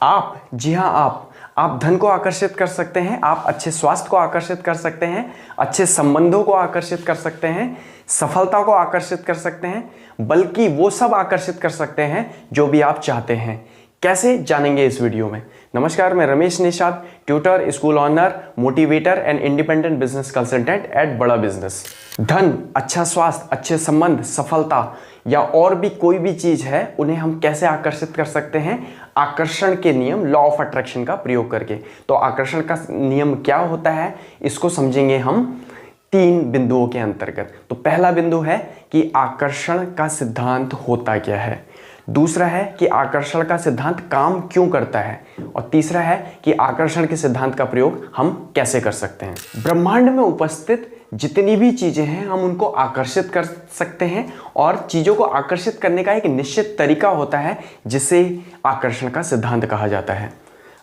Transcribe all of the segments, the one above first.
आप, जी हाँ आप धन को आकर्षित कर सकते हैं, आप अच्छे स्वास्थ्य को आकर्षित कर सकते हैं, अच्छे संबंधों को आकर्षित कर सकते हैं, सफलता को आकर्षित कर सकते हैं, बल्कि वो सब आकर्षित कर सकते हैं जो भी आप चाहते हैं। कैसे, जानेंगे इस वीडियो में। नमस्कार, मैं Ramesh Nishad, tutor, school owner, motivator and independent business consultant at Bada business. धन, अच्छा स्वास्थ्य, अच्छे संबंध, सफलता या और भी कोई भी चीज है, उन्हें हम कैसे आकर्षित कर सकते हैं? आकर्षण के नियम, लॉ ऑफ अट्रैक्शन का प्रयोग करके। तो आकर्षण का नियम क्या होता है, इसको समझेंगे हम 3 बिंदुओं के अंतर्गत। तो पहला बिंदु है कि आकर्षण का सिद्धांत होता क्या है, दूसरा है कि आकर्षण का सिद्धांत काम क्यों करता है, और तीसरा है कि आकर्षण के सिद्धांत का प्रयोग हम कैसे कर सकते हैं। ब्रह्मांड में उपस्थित जितनी भी चीजें हैं, हम उनको आकर्षित कर सकते हैं, और चीजों को आकर्षित करने का एक निश्चित तरीका होता है जिसे आकर्षण का सिद्धांत कहा जाता है।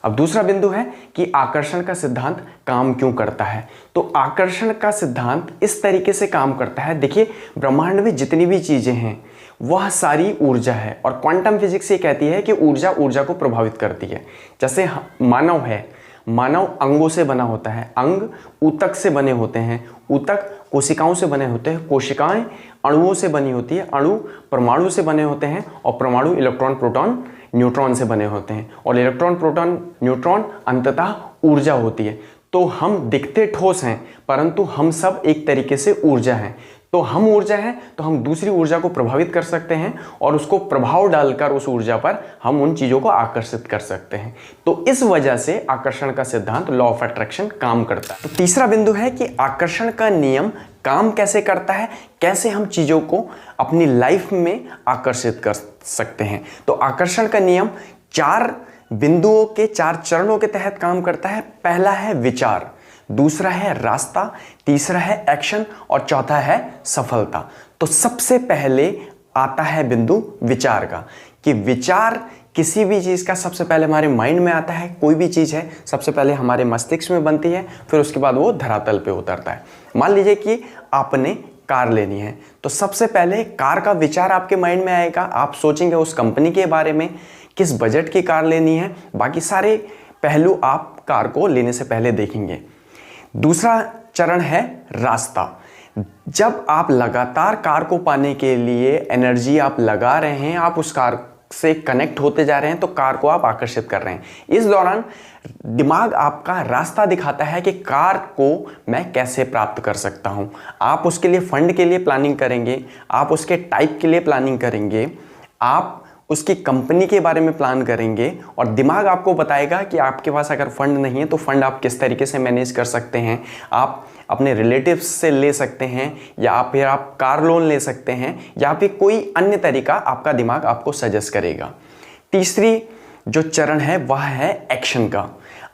अब दूसरा बिंदु है कि आकर्षण का सिद्धांत काम क्यों करता है। तो आकर्षण का सिद्धांत इस तरीके से काम करता है, देखिए, ब्रह्मांड में जितनी भी चीजें हैं वह सारी ऊर्जा है, और क्वांटम फिजिक्स ये कहती है कि ऊर्जा ऊर्जा को प्रभावित करती है। जैसे मानव है, मानव अंगों से बना होता है, अंग ऊतक से बने होते हैं, ऊतक कोशिकाओं से बने होते हैं, कोशिकाएं अणुओं से बनी होती है, अणु परमाणु से बने होते हैं, और परमाणु इलेक्ट्रॉन, प्रोटॉन, न्यूट्रॉन से बने होते हैं, और इलेक्ट्रॉन, प्रोटॉन, न्यूट्रॉन अंततः ऊर्जा होती है। तो हम दिखते ठोस हैं, परंतु हम सब एक तरीके से ऊर्जा हैं। तो हम ऊर्जा हैं, तो हम दूसरी ऊर्जा को प्रभावित कर सकते हैं, और उसको प्रभाव डालकर उस ऊर्जा पर हम उन चीजों को आकर्षित कर सकते हैं। तो इस वजह से आकर्षण का सिद्धांत, लॉ ऑफ अट्रैक्शन, काम करता है। तो तीसरा बिंदु है कि आकर्षण का नियम काम कैसे करता है, कैसे हम चीजों को अपनी लाइफ में आकर्षित कर सकते हैं। तो आकर्षण का नियम 4 बिंदुओं के 4 चरणों के तहत काम करता है। पहला है विचार, दूसरा है रास्ता, तीसरा है एक्शन, और चौथा है सफलता। तो सबसे पहले आता है बिंदु विचार का, कि विचार किसी भी चीज का सबसे पहले हमारे माइंड में आता है। कोई भी चीज है सबसे पहले हमारे मस्तिष्क में बनती है, फिर उसके बाद वो धरातल पे उतरता है। मान लीजिए कि आपने कार लेनी है, तो सबसे पहले कार का विचार आपके माइंड में आएगा। आप सोचेंगे उस कंपनी के बारे में, किस बजट की कार लेनी है, बाकी सारे पहलू आप कार को लेने से पहले देखेंगे। दूसरा चरण है रास्ता। जब आप लगातार कार को पाने के लिए एनर्जी आप लगा रहे हैं, आप उस कार से कनेक्ट होते जा रहे हैं, तो कार को आप आकर्षित कर रहे हैं। इस दौरान दिमाग आपका रास्ता दिखाता है कि कार को मैं कैसे प्राप्त कर सकता हूं। आप उसके लिए फंड के लिए प्लानिंग करेंगे, आप उसके टाइप के लिए प्लानिंग करेंगे, आप उसकी कंपनी के बारे में प्लान करेंगे, और दिमाग आपको बताएगा कि आपके पास अगर फंड नहीं है तो फंड आप किस तरीके से मैनेज कर सकते हैं। आप अपने रिलेटिव्स से ले सकते हैं, या फिर आप कार लोन ले सकते हैं, या फिर कोई अन्य तरीका आपका दिमाग आपको सजेस्ट करेगा। तीसरी जो चरण है वह है एक्शन का।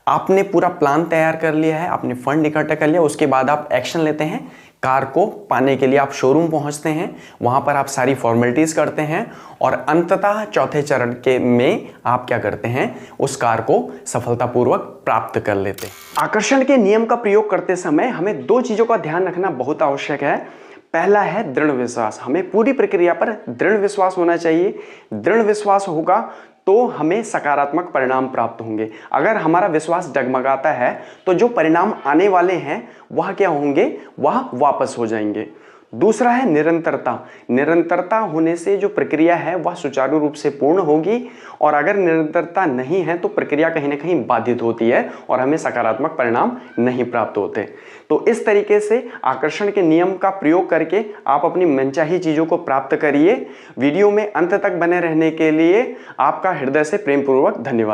आपने पूरा प्लान तैयार कर लिया है, आपने फंड इकट्ठा कर लिया, उसके बाद आप एक्शन लेते हैं। कार को पाने के लिए आप शोरूम पहुंचते हैं, वहां पर आप सारी फॉर्मेलिटीज करते हैं, और अंततः चौथे चरण के में आप क्या करते हैं, उस कार को सफलतापूर्वक प्राप्त कर लेते हैं। आकर्षण के नियम का प्रयोग करते समय हमें 2 चीजों का ध्यान रखना बहुत आवश्यक है। पहला है दृढ़ विश्वास। हमें पूरी प्रक्रिया पर दृढ़ विश्वास होना चाहिए। दृढ़ विश्वास होगा तो हमें सकारात्मक परिणाम प्राप्त होंगे। अगर हमारा विश्वास डगमगाता है तो जो परिणाम आने वाले हैं वह क्या होंगे, वह वापस हो जाएंगे। दूसरा है निरंतरता। निरंतरता होने से जो प्रक्रिया है वह सुचारू रूप से पूर्ण होगी, और अगर निरंतरता नहीं है तो प्रक्रिया कहीं ना कहीं बाधित होती है और हमें सकारात्मक परिणाम नहीं प्राप्त होते। तो इस तरीके से आकर्षण के नियम का प्रयोग करके आप अपनी मनचाही चीजों को प्राप्त करिए। वीडियो में अंत तक बने रहने के लिए आपका हृदय से प्रेमपूर्वक धन्यवाद।